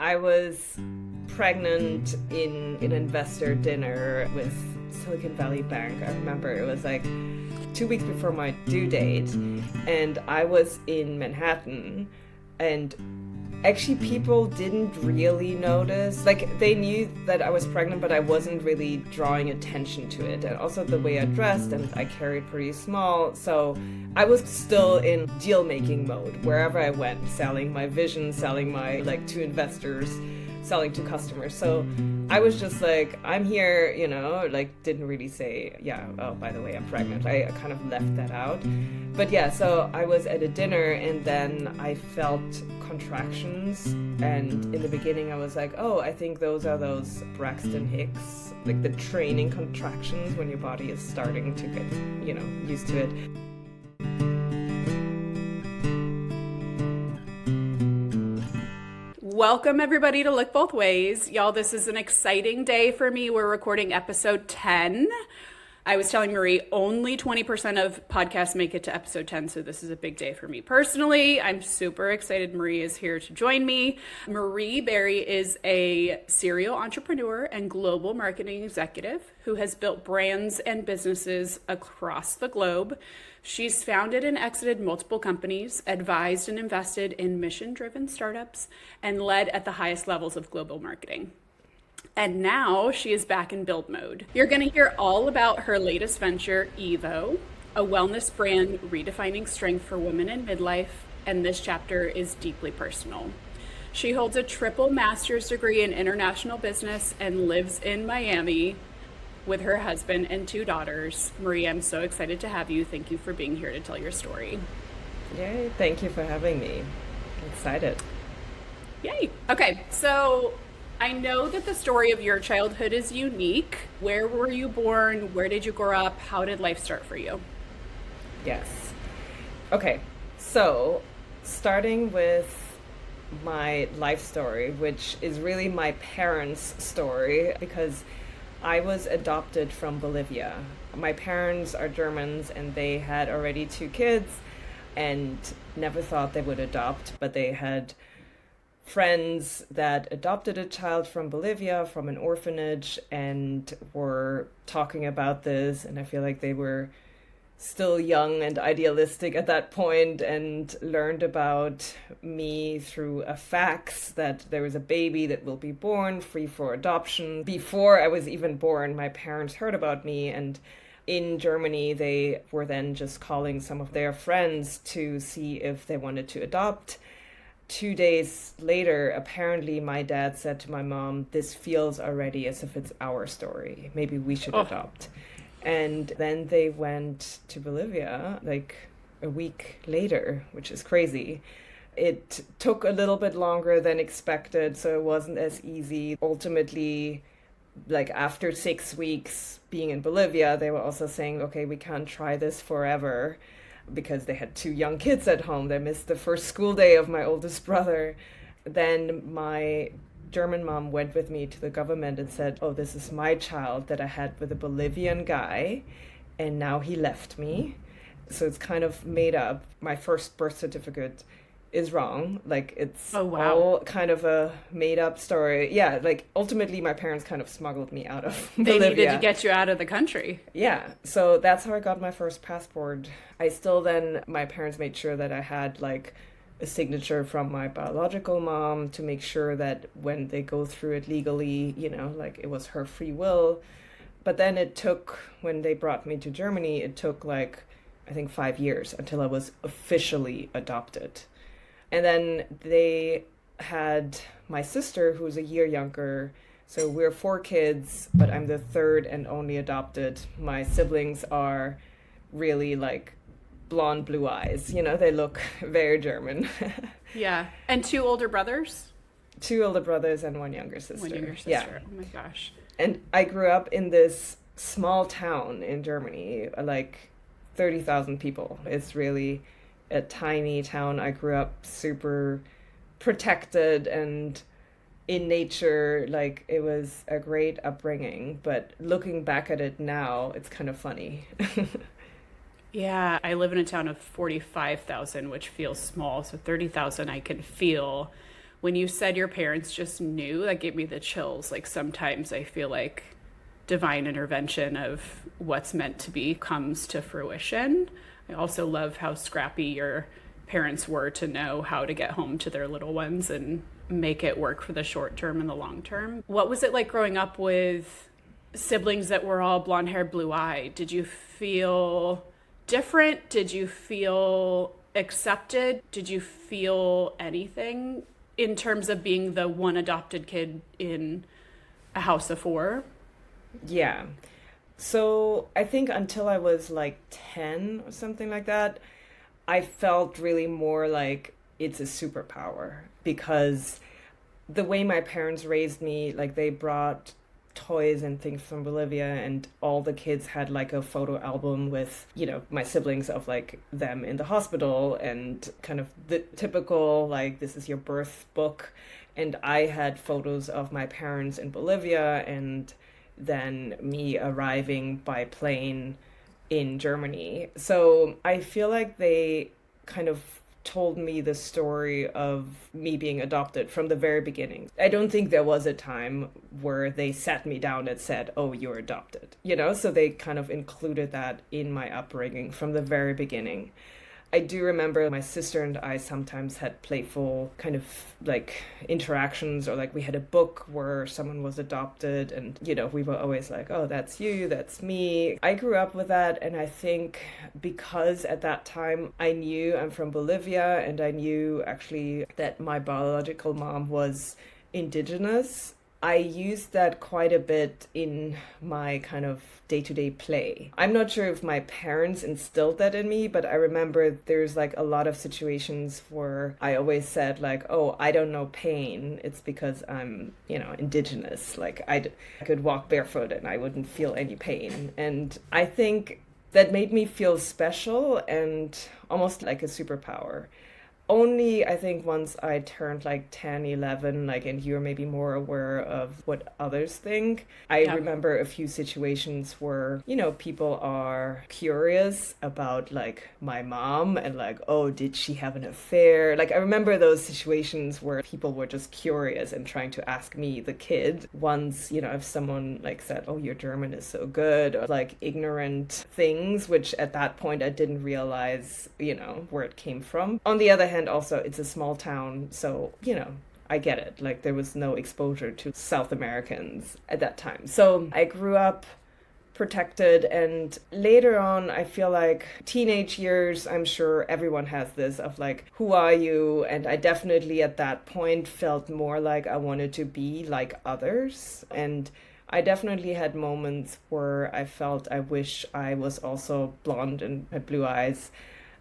I was pregnant in an investor dinner with Silicon Valley Bank. I remember it was like 2 weeks before my due date, and I was in Manhattan, and actually people didn't really notice. Like, they knew that I was pregnant, but I wasn't really drawing attention to it. And also the way I dressed, and I carried pretty small, so I was still in deal-making mode wherever I went, selling my vision, selling my, to investors, selling to customers. So I was just like, I'm here, didn't really say, oh, by the way, I'm pregnant. I kind of left that out. But yeah, so I was at a dinner, and then I felt contractions. And in the beginning, I was like, oh, I think those are those Braxton Hicks, like the training contractions when your body is starting to get, used to it. Welcome, everybody, to Look Both Ways. Y'all, this is an exciting day for me. We're recording episode 10. I was telling Marie, only 20% of podcasts make it to episode 10, so this is a big day for me personally. I'm super excited Marie is here to join me. Marie Berry is a serial entrepreneur and global marketing executive who has built brands and businesses across the globe. She's founded and exited multiple companies, advised and invested in mission-driven startups, and led at the highest levels of global marketing. And now she is back in build mode. You're going to hear all about her latest venture, YVO, a wellness brand redefining strength for women in midlife, and this chapter is deeply personal. She holds a triple master's degree in international business and lives in Miami with her husband and 2 daughters. Marie, I'm so excited to have you. Thank you for being here to tell your story. Yay, thank you for having me. I'm excited. Yay. Okay, so I know that the story of your childhood is unique. Where were you born? Where did you grow up? How did life start for you? Yes. Okay, so starting with my life story, which is really my parents' story, because I was adopted from Bolivia. My parents are Germans, and they had already 2 kids and never thought they would adopt, but they had friends that adopted a child from Bolivia, from an orphanage, and were talking about this. And I feel like they were still young and idealistic at that point, and learned about me through a fax that there was a baby that will be born free for adoption. Before I was even born, my parents heard about me, and in Germany, they were then just calling some of their friends to see if they wanted to adopt. 2 days later, apparently my dad said to my mom, this feels already as if it's our story. Maybe we should adopt. And then they went to Bolivia like a week later, which is crazy. It took a little bit longer than expected, so it wasn't as easy. Ultimately, after 6 weeks being in Bolivia, they were also saying, okay, we can't try this forever, because they had 2 young kids at home. They missed the first school day of my oldest brother. Then my German mom went with me to the government and said, oh, this is my child that I had with a Bolivian guy, and now he left me. So it's kind of made up. My first birth certificate is wrong. It's all kind of a made up story. Yeah, ultimately my parents kind of smuggled me out of Bolivia. They needed to get you out of the country. Yeah, so that's how I got my first passport. My parents made sure that I had a signature from my biological mom to make sure that when they go through it legally, it was her free will. But then when they brought me to Germany, it took I think 5 years until I was officially adopted. And then they had my sister, who's a year younger. So we're 4 kids, but I'm the 3rd and only adopted. My siblings are really blonde, blue eyes. They look very German. Yeah. And 2 older brothers? 2 older brothers and 1 younger sister. 1 younger sister. Yeah. Oh my gosh. And I grew up in this small town in Germany, 30,000 people. It's really a tiny town. I grew up super protected and in nature. It was a great upbringing, but looking back at it now, it's kind of funny. Yeah, I live in a town of 45,000, which feels small. So 30,000 I can feel When you said your parents just knew, that gave me the chills. Like sometimes I feel like divine intervention of what's meant to be comes to fruition. I also love how scrappy your parents were to know how to get home to their little ones and make it work for the short term and the long term. What was it like growing up with siblings that were all blonde haired, blue eyed? Did you feel different? Did you feel accepted? Did you feel anything in terms of being the one adopted kid in a house of four? Yeah. So I think until I was like 10 or something like that, I felt really more like it's a superpower because the way my parents raised me, like they brought toys and things from Bolivia, and all the kids had like a photo album with, my siblings of like them in the hospital and kind of the typical, like, this is your birth book. And I had photos of my parents in Bolivia and then me arriving by plane in Germany. So I feel like they kind of told me the story of me being adopted from the very beginning. I don't think there was a time where they sat me down and said, "Oh, you're adopted." So they kind of included that in my upbringing from the very beginning. I do remember my sister and I sometimes had playful kind of like interactions, or like we had a book where someone was adopted and, we were always like, "Oh, that's you, that's me." I grew up with that. And I think because at that time I knew I'm from Bolivia and I knew actually that my biological mom was indigenous, I used that quite a bit in my kind of day-to-day play. I'm not sure if my parents instilled that in me, but I remember there's like a lot of situations where I always said like, "Oh, I don't know pain. It's because I'm, indigenous. Like I could walk barefoot and I wouldn't feel any pain." And I think that made me feel special and almost like a superpower. Only, I think, once I turned like 10, 11, like, and you're maybe more aware of what others think. I remember a few situations where, people are curious about like my mom and like, "Oh, did she have an affair?" Like, I remember those situations where people were just curious and trying to ask me, the kid. Once, if someone like said, "Oh, your German is so good," or like ignorant things, which at that point I didn't realize, where it came from. On the other hand, also, it's a small town, so, I get it. Like, there was no exposure to South Americans at that time. So I grew up protected, and later on, I feel like teenage years, I'm sure everyone has this of like, who are you? And I definitely at that point felt more like I wanted to be like others. And I definitely had moments where I felt I wish I was also blonde and had blue eyes.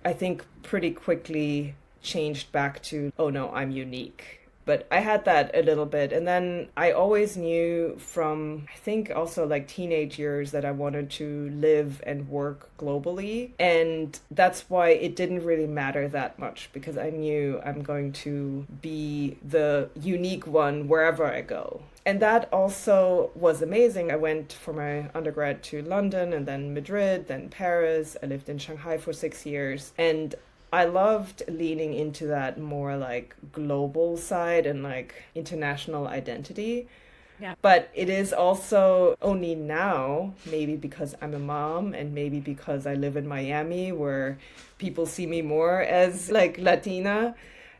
I think pretty quickly changed back to, "Oh no, I'm unique." But I had that a little bit. And then I always knew from, I think also like teenage years, that I wanted to live and work globally. And that's why it didn't really matter that much, because I knew I'm going to be the unique one wherever I go. And that also was amazing. I went for my undergrad to London and then Madrid, then Paris. I lived in Shanghai for 6 years. And I loved leaning into that more like global side and like international identity. Yeah. But it is also only now, maybe because I'm a mom and maybe because I live in Miami where people see me more as like Latina.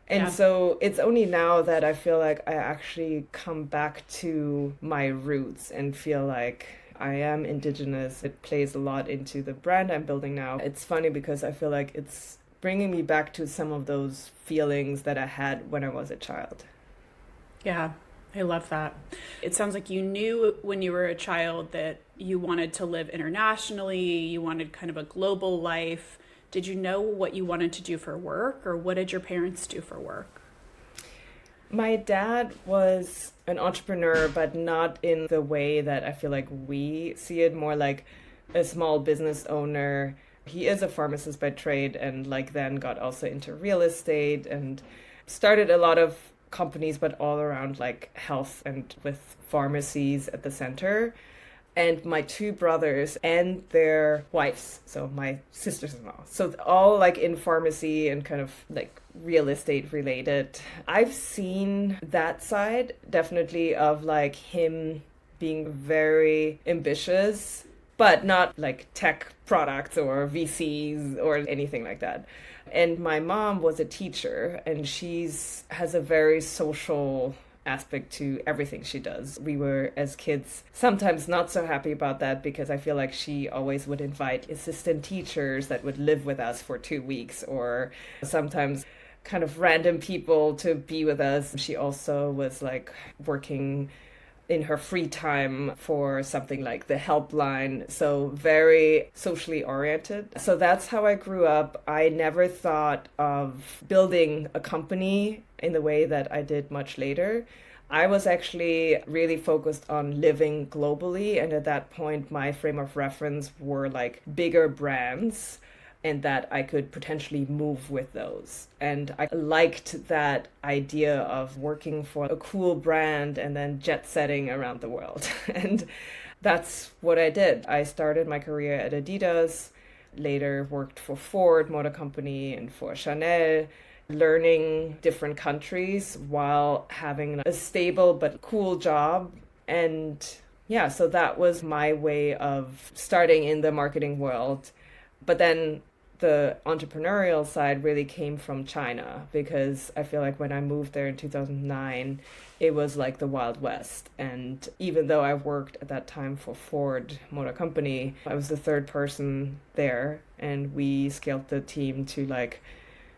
And so it's only now that I feel like I actually come back to my roots and feel like I am indigenous. It plays a lot into the brand I'm building now. It's funny because I feel like it's bringing me back to some of those feelings that I had when I was a child. Yeah, I love that. It sounds like you knew when you were a child that you wanted to live internationally, you wanted kind of a global life. Did you know what you wanted to do for work, or what did your parents do for work? My dad was an entrepreneur, but not in the way that I feel like we see it, more like a small business owner. He is a pharmacist by trade, and like then got also into real estate and started a lot of companies, but all around like health and with pharmacies at the center. and my two brothers and their wives, so my sisters-in-law. So all like in pharmacy and kind of like real estate related. I've seen that side definitely of like him being very ambitious, but not like tech products or VCs or anything like that. And my mom was a teacher, and has a very social aspect to everything she does. We were, as kids, sometimes not so happy about that because I feel like she always would invite assistant teachers that would live with us for 2 weeks, or sometimes kind of random people to be with us. She also was like working in her free time for something like the helpline. So very socially oriented. So that's how I grew up. I never thought of building a company in the way that I did much later. I was actually really focused on living globally. And at that point, my frame of reference were like bigger brands, and that I could potentially move with those. And I liked that idea of working for a cool brand and then jet setting around the world. And that's what I did. I started my career at Adidas, later worked for Ford Motor Company and for Chanel, learning different countries while having a stable but cool job. And yeah, so that was my way of starting in the marketing world. But then the entrepreneurial side really came from China, because I feel like when I moved there in 2009, it was like the Wild West. And even though I worked at that time for Ford Motor Company, I was the third person there, and we scaled the team to like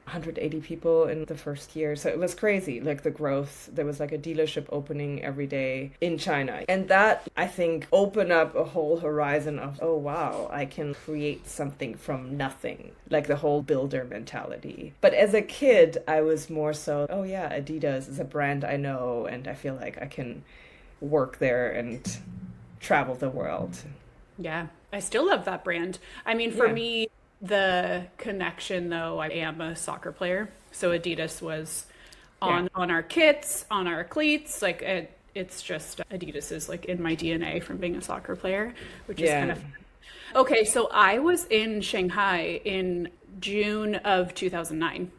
180 people in the first year. So it was crazy, like the growth. There was like a dealership opening every day in China. And that, I think, opened up a whole horizon of, oh, wow, I can create something from nothing, like the whole builder mentality. But as a kid, I was more so, oh, yeah, Adidas is a brand I know, and I feel like I can work there and travel the world. Yeah, I still love that brand. I mean, for me, the connection, though, I am a soccer player, so Adidas was on our kits, on our cleats. Like it's just Adidas is like in my DNA from being a soccer player, which is kind of fun. Okay, so I was in Shanghai in June of 2009.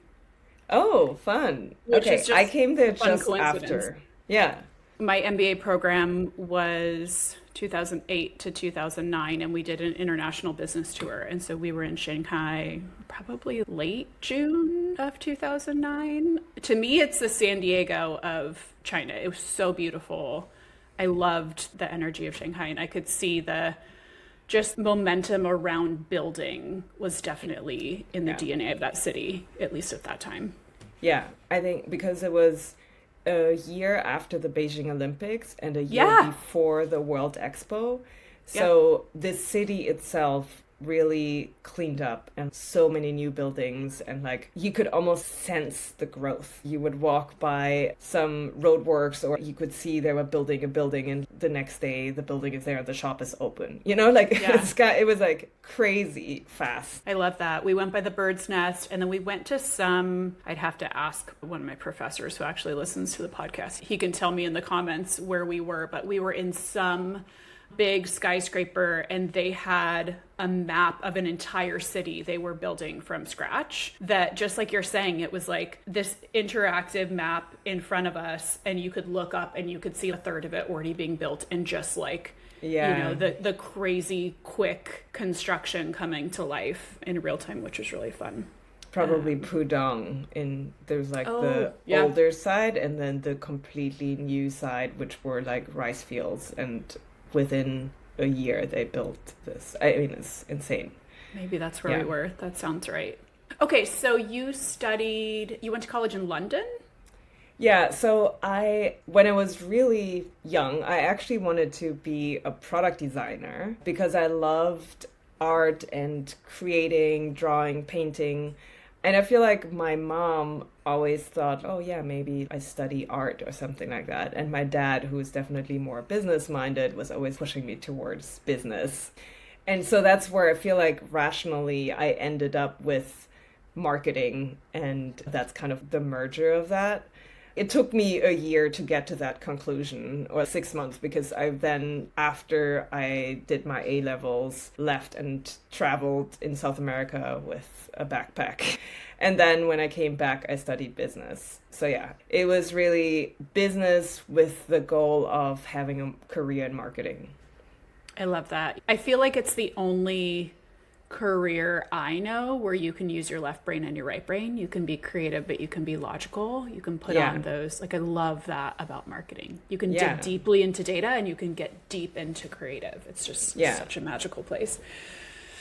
Oh, fun. Which Okay, is just I came there fun just coincidence. after. Yeah. My MBA program was 2008 to 2009, and we did an international business tour. And so we were in Shanghai probably late June of 2009. To me, it's the San Diego of China. It was so beautiful. I loved the energy of Shanghai, and I could see the just momentum around building was definitely in the DNA of that city, at least at that time. Yeah, I think because it was a year after the Beijing Olympics and a year before the World Expo. So the city itself really cleaned up, and so many new buildings, and like you could almost sense the growth. You would walk by some roadworks, or you could see they were building a building, and the next day the building is there and the shop is open. You know, like it was like crazy fast. I love that. We went by the Bird's Nest, and then we went to I'd have to ask one of my professors who actually listens to the podcast. He can tell me in the comments where we were, but we were in some big skyscraper, and they had a map of an entire city they were building from scratch, that just like you're saying, it was like this interactive map in front of us, and you could look up and you could see a third of it already being built, and just like you know, the crazy quick construction coming to life in real time, which was really fun. Probably Pudong, there's like the older side and then the completely new side, which were like rice fields, and within a year they built this. I mean, it's insane. Maybe that's where we were. That sounds right. Okay, so you went to college in London? Yeah, so when I was really young, I actually wanted to be a product designer because I loved art and creating, drawing, painting. And I feel like my mom always thought, oh yeah, maybe I study art or something like that. And my dad, who was definitely more business-minded, was always pushing me towards business. And so that's where I feel like rationally I ended up with marketing, and that's kind of the merger of that. It took me a year to get to that conclusion, or 6 months, because I then, after I did my A levels, left and traveled in South America with a backpack. And then when I came back, I studied business. So yeah, it was really business with the goal of having a career in marketing. I love that. I feel like it's the only career I know where you can use your left brain and your right brain. You can be creative, but you can be logical. You can put on those. Like, I love that about marketing. You can dig deeply into data and you can get deep into creative. It's just such a magical place.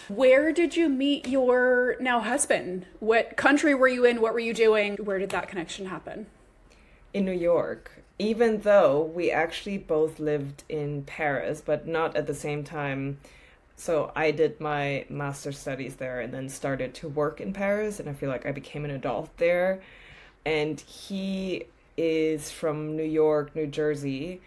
Where did you meet your now husband? What country were you in? What were you doing? Where did that connection happen? In New York. Even though we actually both lived in Paris, but not at the same time. So I did my master's studies there and then started to work in Paris, and I feel like I became an adult there. And he is from New York, New Jersey,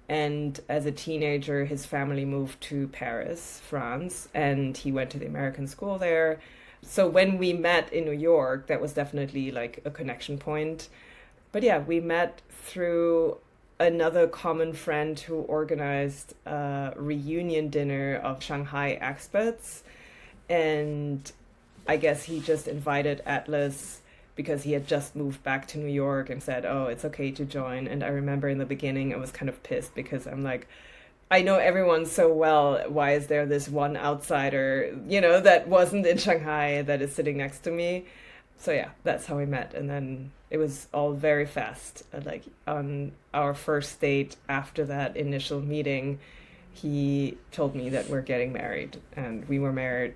and as a teenager, his family moved to Paris, France, and he went to the American school there. So when we met in New York, that was definitely like a connection point. But yeah, we met through another common friend who organized a reunion dinner of Shanghai expats. And I guess he just invited Atlas because he had just moved back to New York and said, oh, it's okay to join. And I remember in the beginning, I was kind of pissed because I'm like, I know everyone so well. Why is there this one outsider, that wasn't in Shanghai that is sitting next to me? So yeah, that's how we met. And then it was all very fast. Like on our first date after that initial meeting, he told me that we're getting married, and we were married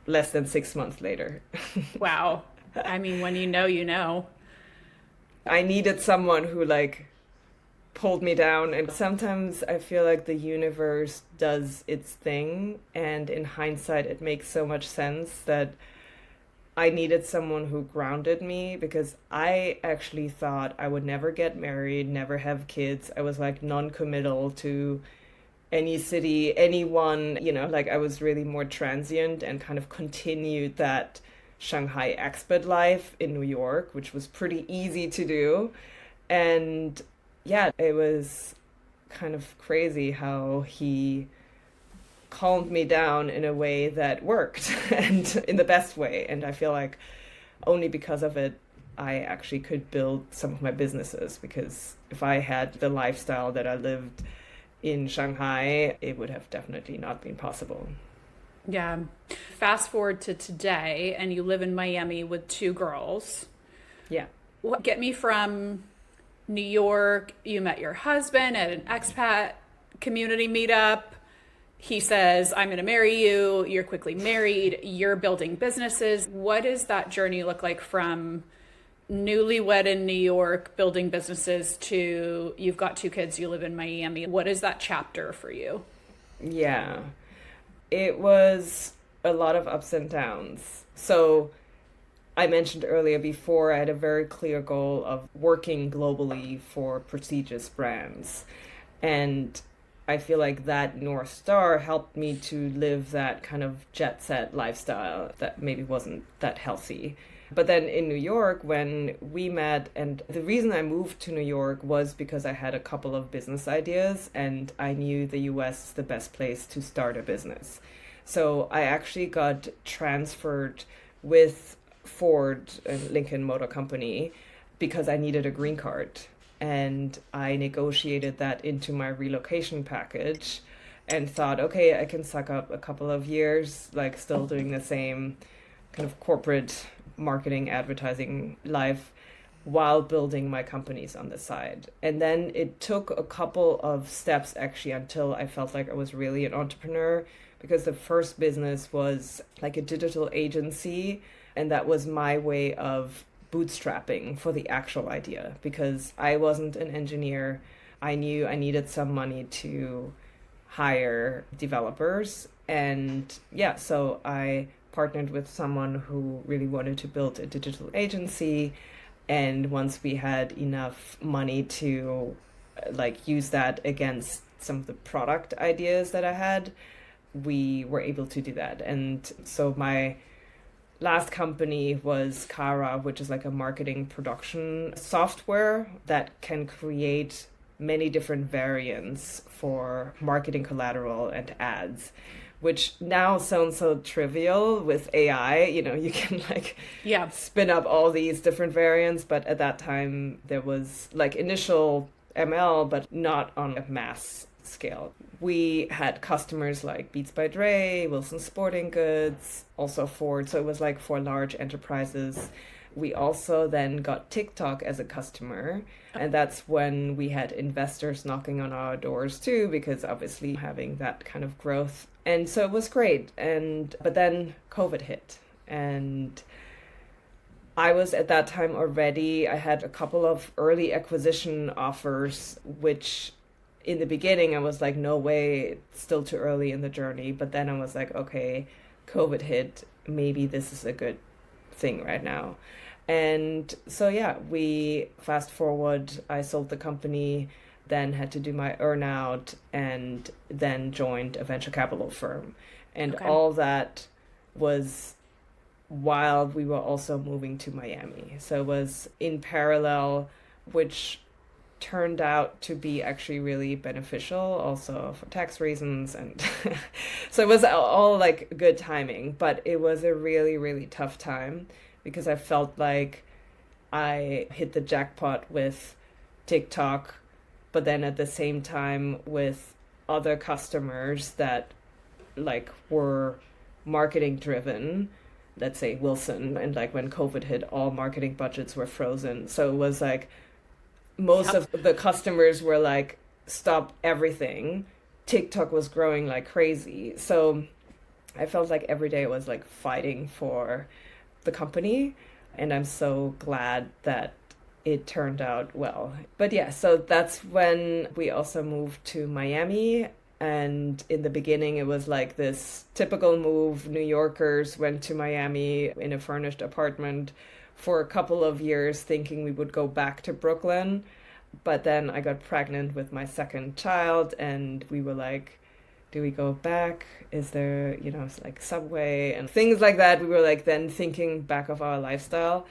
less than 6 months later. Wow. I mean, when you know, you know. I needed someone who pulled me down, and sometimes I feel like the universe does its thing, and in hindsight it makes so much sense that I needed someone who grounded me, because I actually thought I would never get married, never have kids. I was non-committal to any city, anyone, I was really more transient and kind of continued that Shanghai expat life in New York, which was pretty easy to do. And yeah, it was kind of crazy how he calmed me down in a way that worked, and in the best way. And I feel like only because of it, I actually could build some of my businesses, because if I had the lifestyle that I lived in Shanghai, it would have definitely not been possible. Yeah. Fast forward to today, and you live in Miami with 2 girls. Yeah. Get me from New York. You met your husband at an expat community meetup. He says, I'm going to marry you. You're quickly married. You're building businesses. What does that journey look like from newlywed in New York, building businesses, to you've got 2 kids, you live in Miami? What is that chapter for you? Yeah. It was a lot of ups and downs. So I mentioned earlier, before, I had a very clear goal of working globally for prestigious brands. And I feel like that North Star helped me to live that kind of jet set lifestyle that maybe wasn't that healthy. But then in New York, when we met, and the reason I moved to New York was because I had a couple of business ideas, and I knew the US is the best place to start a business. So I actually got transferred with Ford and Lincoln Motor Company because I needed a green card. And I negotiated that into my relocation package and thought, okay, I can suck up a couple of years, still doing the same kind of corporate marketing, advertising life while building my companies on the side. And then it took a couple of steps actually until I felt like I was really an entrepreneur, because the first business was like a digital agency, and that was my way of bootstrapping for the actual idea, because I wasn't an engineer. I knew I needed some money to hire developers. And yeah, so I partnered with someone who really wanted to build a digital agency. And once we had enough money to use that against some of the product ideas that I had, we were able to do that. And so my last company was Kara, which is like a marketing production software that can create many different variants for marketing collateral and ads, which now sounds so trivial with AI. You can like spin up all these different variants, but at that time there was like initial ML, but not on a mass scale. We had customers like Beats by Dre, Wilson Sporting Goods, also Ford. So it was like for large enterprises. We also then got TikTok as a customer. And that's when we had investors knocking on our doors too, because obviously having that kind of growth. And so it was great. But then COVID hit. And I was at that time already, I had a couple of early acquisition offers, which in the beginning I was like, no way, it's still too early in the journey. But then I was like, okay, COVID hit, maybe this is a good thing right now. And so, yeah, we fast forward, I sold the company, then had to do my earnout, and then joined a venture capital firm. And all that was while we were also moving to Miami. So it was in parallel, which turned out to be actually really beneficial also for tax reasons. And so it was all like good timing, but it was a really, really tough time because I felt like I hit the jackpot with TikTok, but then at the same time with other customers that like were marketing driven, let's say Wilson, and like when COVID hit, all marketing budgets were frozen. So it was like most of the customers were like, stop everything. TikTok was growing like crazy. So I felt like every day I was like fighting for the company, and I'm so glad that it turned out well. But yeah, so that's when we also moved to Miami. And in the beginning, it was like this typical move. New Yorkers went to Miami in a furnished apartment for a couple of years, thinking we would go back to Brooklyn. But then I got pregnant with my second child, and we were like, do we go back? Is there, like Subway and things like that? We were like then thinking back of our lifestyle,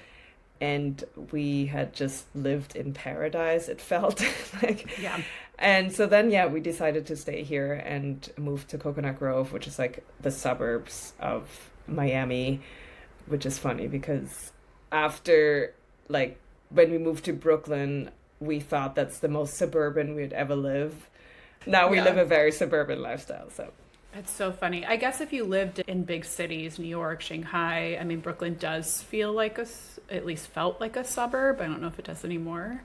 and we had just lived in paradise, it felt like. Yeah. And so then, yeah, we decided to stay here and move to Coconut Grove, which is like the suburbs of Miami, which is funny because after, like, when we moved to Brooklyn, we thought that's the most suburban we'd ever live. Now we live a very suburban lifestyle, so. It's so funny. I guess if you lived in big cities, New York, Shanghai, I mean, Brooklyn does feel like at least felt like a suburb. I don't know if it does anymore.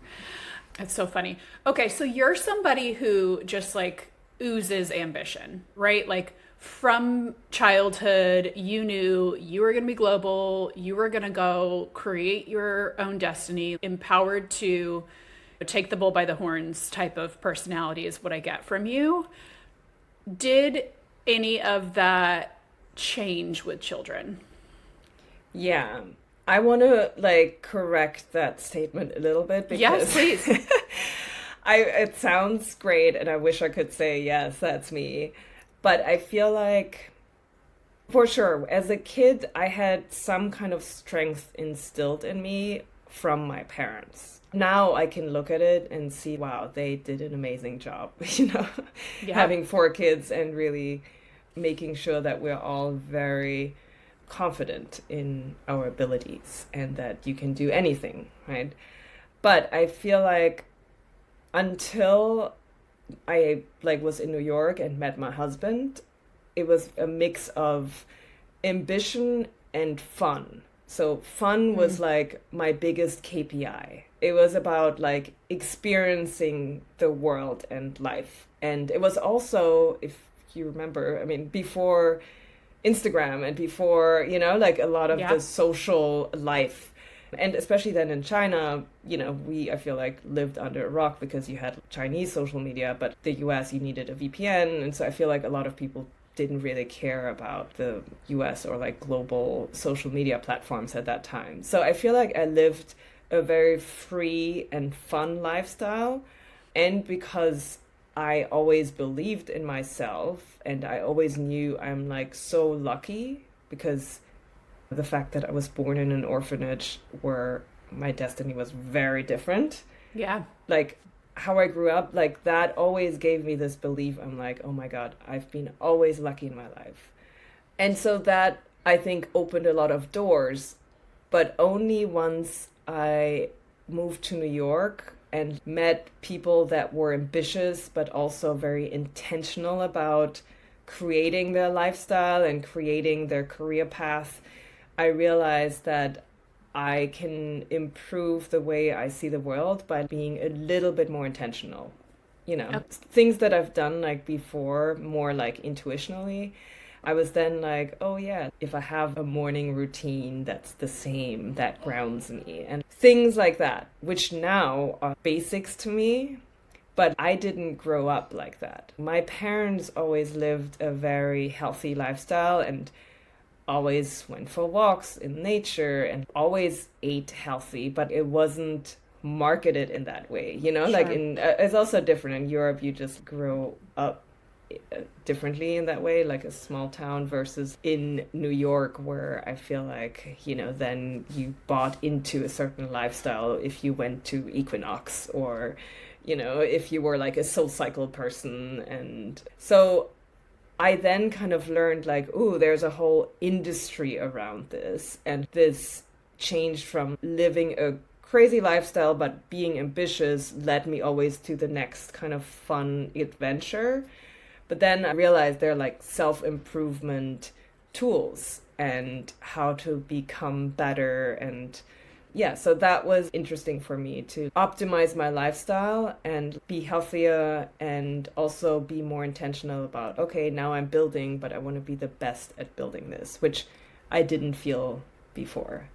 It's so funny. Okay, so you're somebody who just like oozes ambition, right? Like from childhood, you knew you were going to be global, you were going to go create your own destiny, empowered to take the bull by the horns type of personality is what I get from you. Did any of that change with children? Yeah. I want to like correct that statement a little bit because yes, please. It sounds great and I wish I could say yes, that's me. But I feel like for sure as a kid I had some kind of strength instilled in me from my parents. Now I can look at it and see, wow, they did an amazing job, having 4 kids and really making sure that we're all very confident in our abilities and that you can do anything, right? But I feel like until I like was in New York and met my husband, it was a mix of ambition and fun. So fun was like my biggest KPI. It was about like experiencing the world and life. And it was also, if you remember, I mean, before Instagram and before, like a lot of the social life. And especially then in China, I feel like lived under a rock because you had Chinese social media, but the US, you needed a VPN. And so I feel like a lot of people didn't really care about the US or like global social media platforms at that time. So I feel like I lived a very free and fun lifestyle. And because I always believed in myself and I always knew I'm like so lucky because The fact that I was born in an orphanage where my destiny was very different. Yeah. Like how I grew up, like that always gave me this belief. I'm like, oh my God, I've been always lucky in my life. And so that I think opened a lot of doors, but only once I moved to New York and met people that were ambitious, but also very intentional about creating their lifestyle and creating their career path, I realized that I can improve the way I see the world by being a little bit more intentional. You know, things that I've done like before, more like intuitionally. I was then like, oh yeah, if I have a morning routine that's the same, that grounds me, and things like that, which now are basics to me, but I didn't grow up like that. My parents always lived a very healthy lifestyle and always went for walks in nature and always ate healthy, but it wasn't marketed in that way, you know. Sure. Like it's also different in Europe. You just grow up differently in that way, like a small town, versus in New York, where I feel like, you know, then you bought into a certain lifestyle if you went to Equinox, or, you know, if you were like a Soul Cycle person. And so I then kind of learned like, oh, there's a whole industry around this. And this changed from living a crazy lifestyle, but being ambitious led me always to the next kind of fun adventure. But then I realized they're like self-improvement tools and how to become better. And yeah, so that was interesting for me to optimize my lifestyle and be healthier and also be more intentional about, okay, now I'm building, but I want to be the best at building this, which I didn't feel before.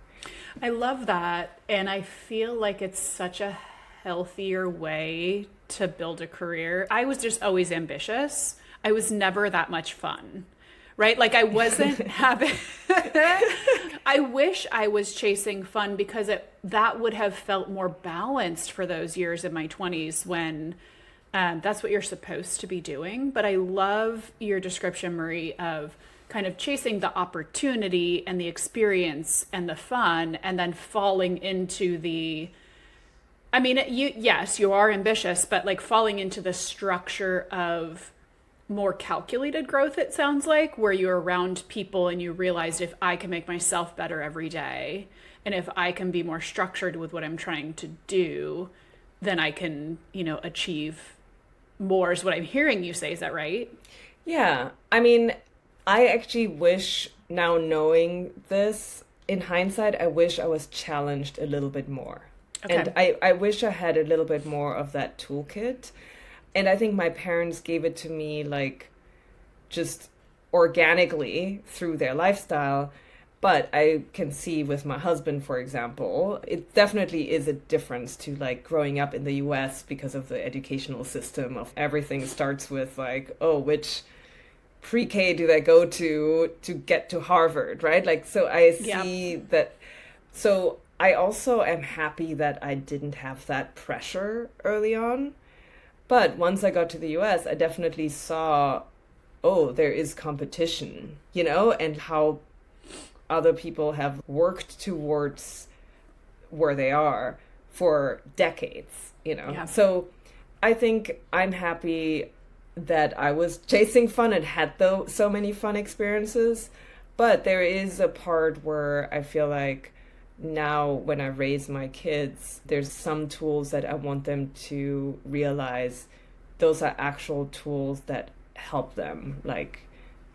I love that. And I feel like it's such a healthier way to build a career. I was just always ambitious. I was never that much fun, right? Like I wasn't having, I wish I was chasing fun because that would have felt more balanced for those years in my 20s when that's what you're supposed to be doing. But I love your description, Marie, of kind of chasing the opportunity and the experience and the fun, and then falling into the, I mean, yes, you are ambitious, but like falling into the structure of more calculated growth, it sounds like, where you're around people and you realized, if I can make myself better every day, and if I can be more structured with what I'm trying to do, then I can, you know, achieve more, is what I'm hearing you say. Is that right? Yeah. I mean, I actually wish, now knowing this, in hindsight, I wish I was challenged a little bit more. Okay. And I wish I had a little bit more of that toolkit. And I think my parents gave it to me like just organically through their lifestyle. But I can see with my husband, for example, it definitely is a difference to like growing up in the US because of the educational system of everything starts with like, oh, which pre-K do they go to get to Harvard, right? Like, so I see that. So I also am happy that I didn't have that pressure early on. But once I got to the US, I definitely saw, oh, there is competition, you know, and how other people have worked towards where they are for decades, you know. Yeah. So I think I'm happy that I was chasing fun and had so many fun experiences. But there is a part where I feel like now when I raise my kids, there's some tools that I want them to realize those are actual tools that help them, like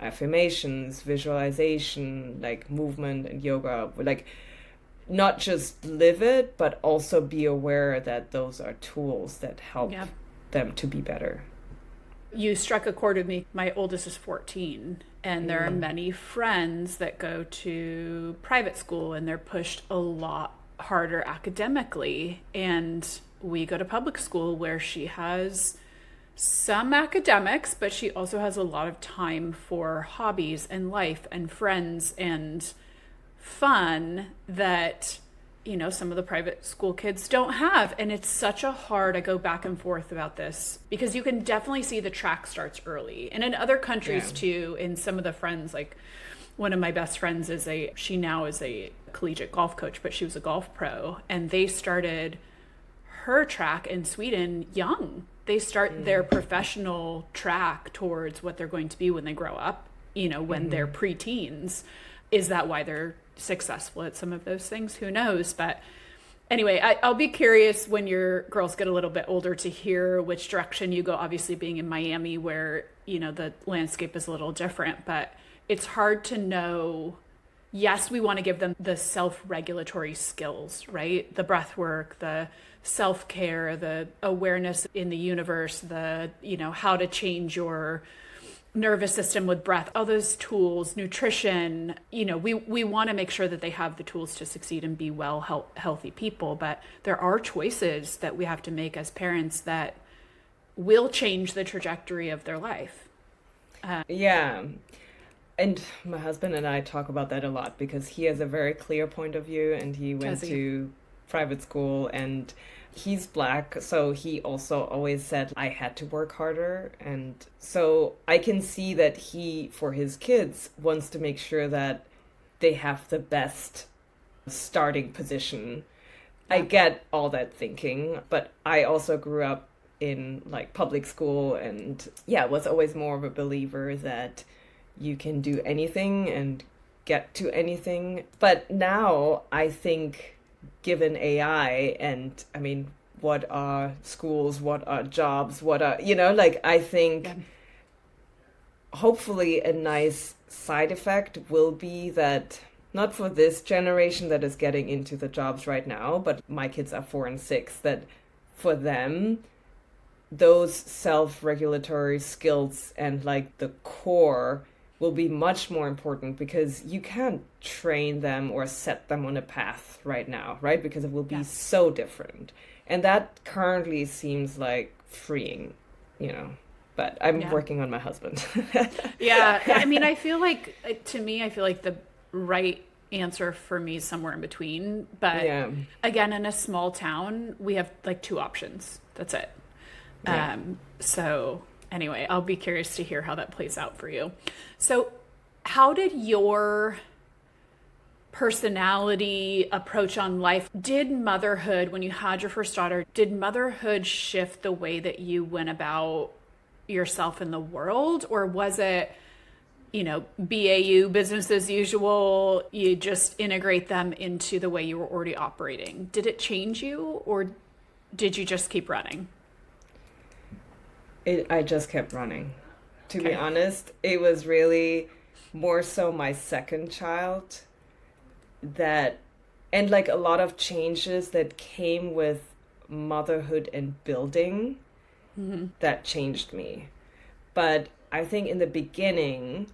affirmations, visualization, like movement and yoga, like not just live it, but also be aware that those are tools that help them to be better. You struck a chord with me. My oldest is 14, and there are many friends that go to private school and they're pushed a lot harder academically. And we go to public school where she has some academics, but she also has a lot of time for hobbies and life and friends and fun that, you know, some of the private school kids don't have. And it's such a hard, I go back and forth about this because you can definitely see the track starts early. And in other countries too, in some of the friends, like one of my best friends she now is a collegiate golf coach, but she was a golf pro, and they started her track in Sweden young. They start their professional track towards what they're going to be when they grow up, when they're preteens. Is that why they're successful at some of those things? Who knows? But anyway, I'll be curious when your girls get a little bit older to hear which direction you go, obviously being in Miami where, the landscape is a little different, but it's hard to know. Yes, we want to give them the self-regulatory skills, right? The breath work, the self-care, the awareness in the universe, the, how to change your nervous system with breath, all those tools, nutrition, we want to make sure that they have the tools to succeed and be healthy people. But there are choices that we have to make as parents that will change the trajectory of their life. Yeah. And my husband and I talk about that a lot because he has a very clear point of view, and he went to private school, and he's Black, so he also always said I had to work harder. And so I can see that he, for his kids, wants to make sure that they have the best starting position. Yeah. I get all that thinking, but I also grew up in like public school, and was always more of a believer that you can do anything and get to anything. But now I think, given AI and what are schools, what are jobs, what are, I think hopefully a nice side effect will be that, not for this generation that is getting into the jobs right now, but my kids are 4 and 6, that for them, those self-regulatory skills and like the core will be much more important, because you can't train them or set them on a path right now, right? Because it will be so different. And that currently seems like freeing, but I'm working on my husband. I feel like, I feel like the right answer for me is somewhere in between. But again, in a small town, we have like 2 options. That's it. Yeah. So anyway, I'll be curious to hear how that plays out for you. So how did your personality approach on life, did motherhood, when you had your first daughter, did motherhood shift the way that you went about yourself in the world? Or was it, BAU, business as usual, you just integrate them into the way you were already operating? Did it change you, or did you just keep running? I just kept running. To be honest, it was really more so my second child and like a lot of changes that came with motherhood and building that changed me. But I think in the beginning,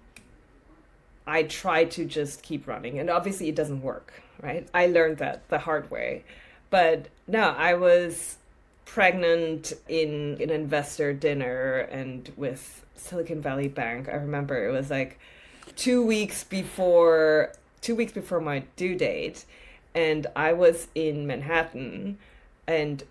I tried to just keep running, and obviously it doesn't work, right? I learned that the hard way. But no, I was pregnant in an investor dinner and with Silicon Valley Bank. I remember it was like 2 weeks before my due date, and I was in Manhattan, and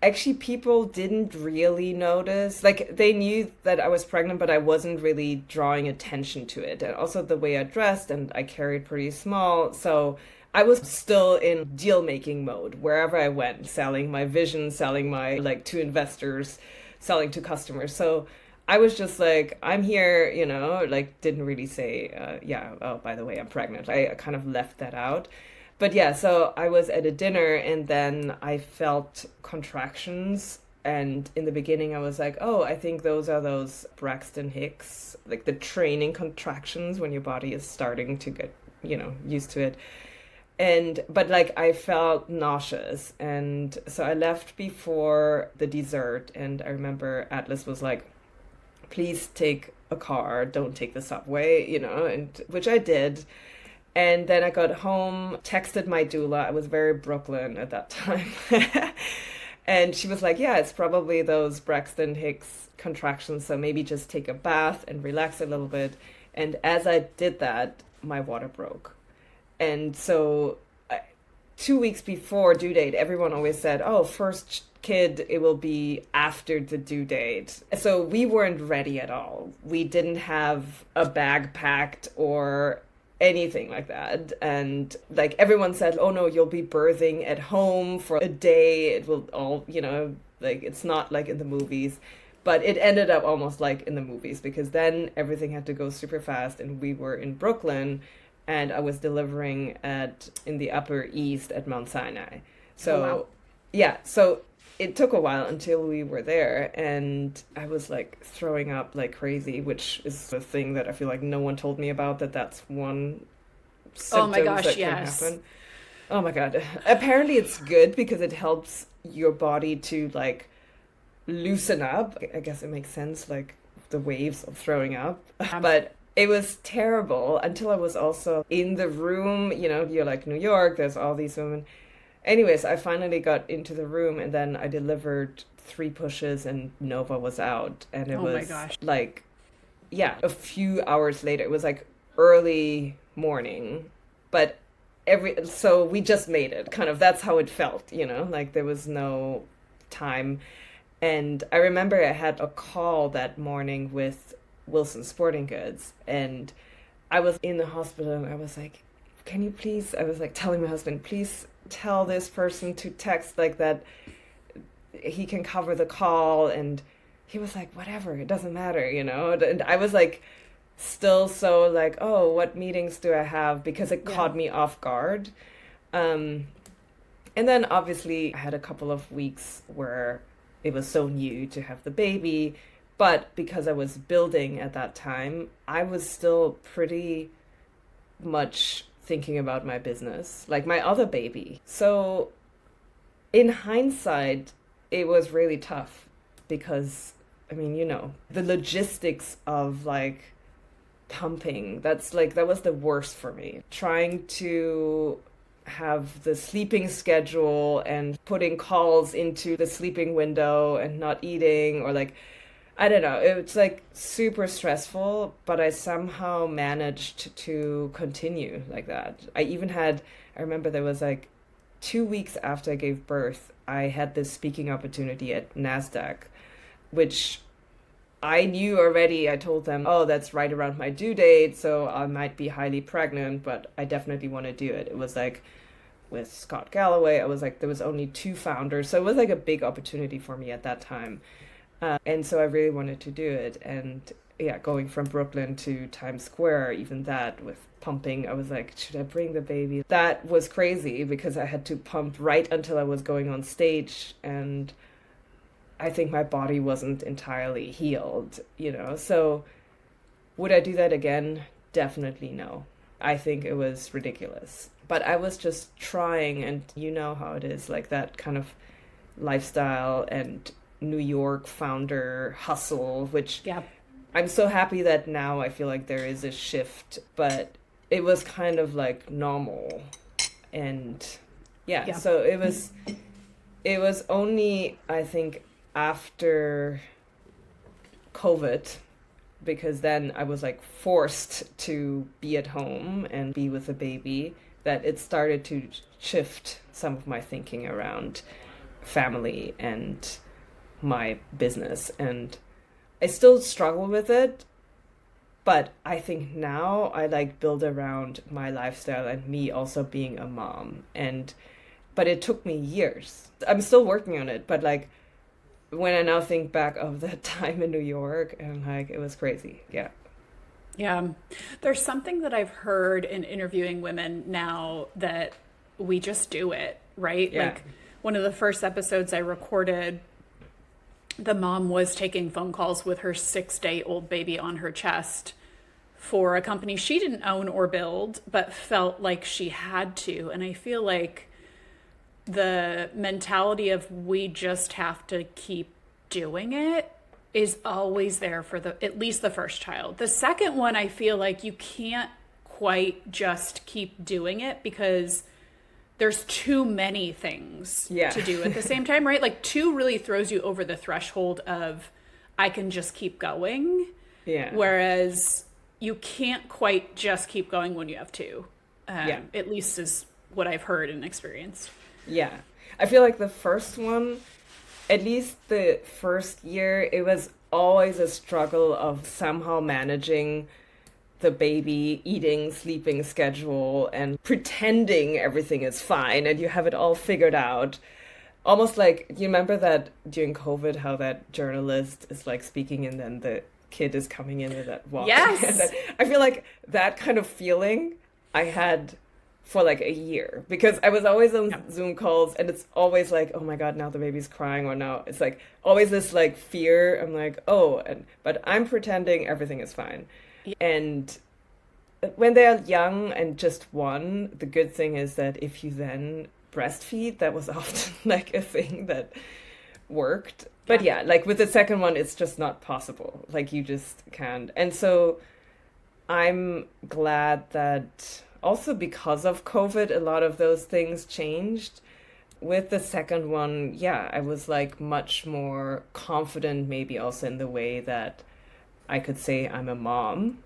actually people didn't really notice. Like, they knew that I was pregnant, but I wasn't really drawing attention to it. And also the way I dressed, and I carried pretty small, so I was still in deal-making mode wherever I went, selling my vision, selling my, to investors, selling to customers. So I was just like, I'm here, didn't really say, oh, by the way, I'm pregnant. I kind of left that out. But so I was at a dinner, and then I felt contractions. And in the beginning, I was like, oh, I think those are those Braxton Hicks, like the training contractions when your body is starting to get, used to it. But I felt nauseous, and so I left before the dessert, and I remember Atlas was like, please take a car, don't take the subway, and which I did. And then I got home, texted my doula. I was very Brooklyn at that time. And she was like, yeah, it's probably those Braxton Hicks contractions, so maybe just take a bath and relax a little bit. And as I did that, my water broke. And so 2 weeks before due date, everyone always said, oh, first kid, it will be after the due date. So we weren't ready at all. We didn't have a bag packed or anything like that. And like everyone said, oh no, you'll be birthing at home for a day. It will all, like it's not like in the movies. But it ended up almost like in the movies because then everything had to go super fast and we were in Brooklyn and I was delivering in the Upper East at Mount Sinai. So, Oh, wow. yeah, so it took a while until we were there and I was like throwing up like crazy, which is a thing that I feel like no one told me about, that's one Oh my symptoms gosh, that can yes. happen. Oh my God. Apparently it's good because it helps your body to like loosen up. I guess it makes sense, like the waves of throwing up. But it was terrible until I was also in the room. You're like New York, there's all these women. Anyways, I finally got into the room and then I delivered 3 pushes and Nova was out. And it Oh my was gosh. like, yeah, a few hours later. It was like early morning. But so we just made it. Kind of that's how it felt, like there was no time. And I remember I had a call that morning with Wilson Sporting Goods, and I was in the hospital, and I was like, can you please, I was like telling my husband, please tell this person to text like that he can cover the call. And he was like, whatever, it doesn't matter, And I was like, still so like, oh, what meetings do I have? Because it caught me off guard. And then obviously I had a couple of weeks where it was so new to have the baby, but because I was building at that time, I was still pretty much thinking about my business, like my other baby. So in hindsight, it was really tough because, I mean, the logistics of like pumping, that was the worst for me. Trying to have the sleeping schedule and putting calls into the sleeping window and not eating or like, I don't know, it's like super stressful, but I somehow managed to continue like that. I remember there was like 2 weeks after I gave birth, I had this speaking opportunity at NASDAQ, which I knew already. I told them, oh, that's right around my due date, so I might be highly pregnant, but I definitely want to do it. It was like with Scott Galloway, I was like, there was only 2 founders, so it was like a big opportunity for me at that time. And so I really wanted to do it. And yeah, going from Brooklyn to Times Square, even that with pumping, I was like, should I bring the baby? That was crazy because I had to pump right until I was going on stage. And I think my body wasn't entirely healed, So would I do that again? Definitely no. I think it was ridiculous. But I was just trying, and you know how it is, like that kind of lifestyle and New York founder hustle, which I'm so happy that now I feel like there is a shift, but it was kind of like normal. And so it was only, I think, after COVID, because then I was like forced to be at home and be with the baby, that it started to shift some of my thinking around family and my business. And I still struggle with it, but I think now I like build around my lifestyle and me also being a mom. But it took me years. I'm still working on it, but like when I now think back of that time in New York, and like it was crazy. Yeah. Yeah. There's something that I've heard in interviewing women now that we just do it, right? Yeah. Like one of the first episodes I recorded, the mom was taking phone calls with her 6-day-old baby on her chest for a company she didn't own or build, but felt like she had to. And I feel like the mentality of we just have to keep doing it is always there for at least the first child. The second one, I feel like you can't quite just keep doing it because there's too many things to do at the same time, right? Like 2 really throws you over the threshold of I can just keep going. Yeah. Whereas you can't quite just keep going when you have 2. At least is what I've heard and experienced. Yeah. I feel like the first one, at least the first year, it was always a struggle of somehow managing the baby eating, sleeping schedule and pretending everything is fine and you have it all figured out. Almost like, you remember that during COVID, how that journalist is like speaking and then the kid is coming in with that walk. Yes. I feel like that kind of feeling I had for like a year because I was always on Zoom calls and it's always like, oh my God, now the baby's crying, or now it's like always this like fear. I'm like, but I'm pretending everything is fine. Yeah. And when they are young and just one, the good thing is that if you then breastfeed, that was often like a thing that worked. But yeah, like with the second one, it's just not possible. Like you just can't. And so I'm glad that also because of COVID, a lot of those things changed. With the second one, yeah, I was like much more confident, maybe also in the way that I could say I'm a mom.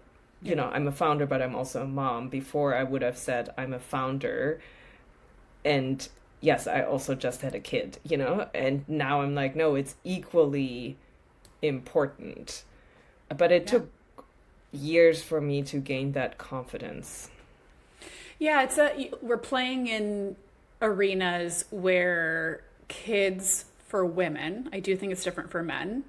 You know, I'm a founder, but I'm also a mom. Before I would have said I'm a founder. And yes, I also just had a kid, you know, and now I'm like, no, it's equally important. But it took years for me to gain that confidence. Yeah, we're playing in arenas where kids, for women, I do think it's different for men,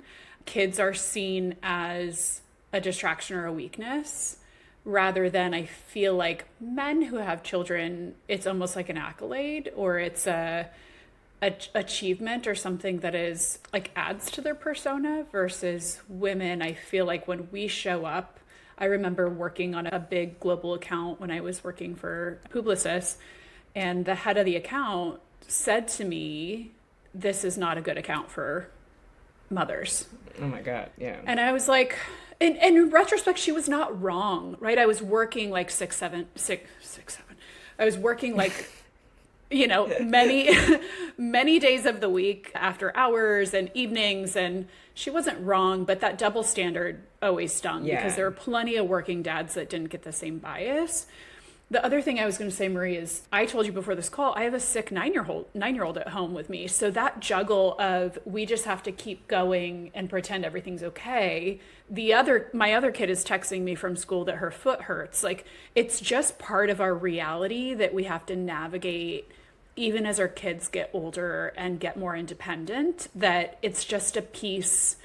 kids are seen as a distraction or a weakness, rather than, I feel like men who have children, it's almost like an accolade, or it's a achievement or something that is like adds to their persona, versus women. I feel like when we show up, I remember working on a big global account when I was working for Publicis, and the head of the account said to me, this is not a good account for mothers. Oh my God, yeah. And I was like, in retrospect, she was not wrong, right? I was working like six, seven. I was working like, you know, many days of the week after hours and evenings, and she wasn't wrong, but that double standard always stung because there were plenty of working dads that didn't get the same bias. The other thing I was going to say, Marie, is I told you before this call, I have a sick 9-year-old at home with me. So that juggle of we just have to keep going and pretend everything's okay. My other kid is texting me from school that her foot hurts. Like, it's just part of our reality that we have to navigate even as our kids get older and get more independent, that it's just a piece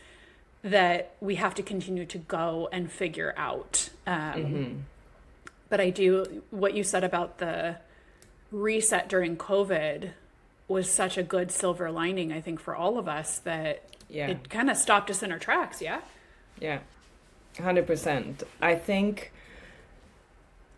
that we have to continue to go and figure out. But I do, what you said about the reset during COVID was such a good silver lining, I think, for all of us, that it kind of stopped us in our tracks. Yeah. Yeah. 100%. I think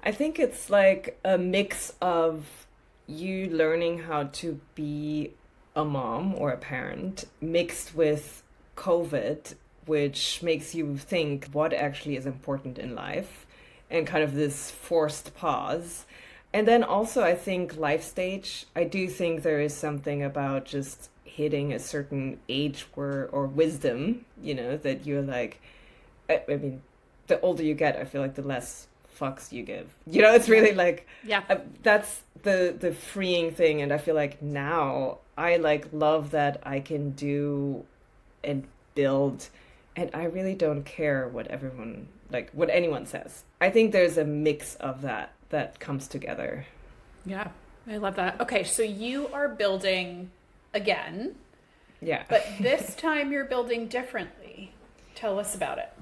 it's like a mix of you learning how to be a mom or a parent mixed with COVID, which makes you think what actually is important in life, and kind of this forced pause. And then also, I think life stage, I do think there is something about just hitting a certain age or wisdom, you know, that you're like, I mean, the older you get, I feel like the less fucks you give. You know, it's really like, that's the freeing thing. And I feel like now I like love that I can do and build, and I really don't care what anyone says. I think there's a mix of that comes together. Yeah, I love that. Okay, so you are building again. Yeah. But this time you're building differently. Tell us about it.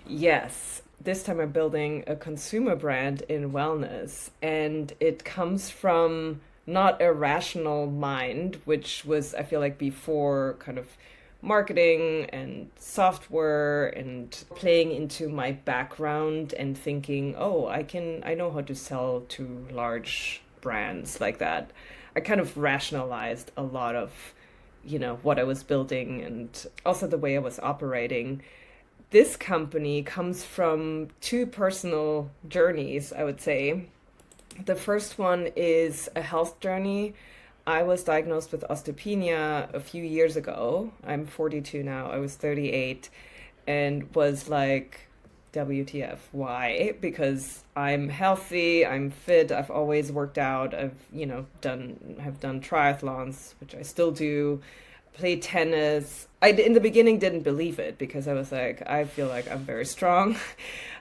Yes. This time I'm building a consumer brand in wellness, and it comes from not a rational mind, which was, I feel like, before kind of marketing and software and playing into my background and thinking, I know how to sell to large brands like that. I kind of rationalized a lot of, you know, what I was building and also the way I was operating. This company comes from two personal journeys, I would say. The first one is a health journey. I was diagnosed with osteopenia a few years ago. I'm 42 now. I was 38 and was like, WTF, why? Because I'm healthy, I'm fit, I've always worked out, I've done triathlons, which I still do, played tennis. I in the beginning didn't believe it because I was like, I feel like I'm very strong.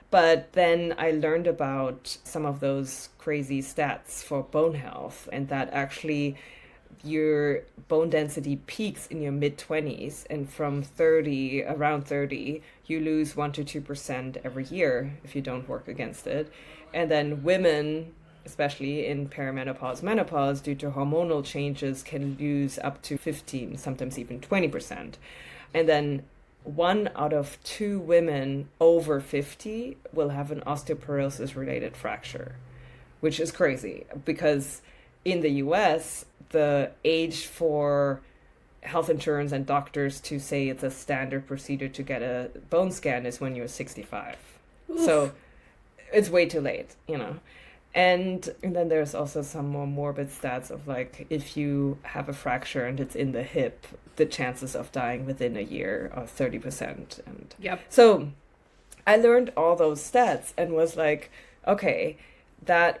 But then I learned about some of those crazy stats for bone health, and that actually your bone density peaks in your mid 20s, and from around 30, you lose 1 to 2% every year if you don't work against it. And then women, especially in perimenopause, menopause, due to hormonal changes, can lose up to 15, sometimes even 20%. And then 1 out of 2 women over 50 will have an osteoporosis related fracture, which is crazy because in the US, the age for health insurance and doctors to say it's a standard procedure to get a bone scan is when you're 65. Oof. So it's way too late, you know. And then there's also some more morbid stats of like, if you have a fracture and it's in the hip, the chances of dying within a year are 30%. And yep. So I learned all those stats and was like, okay,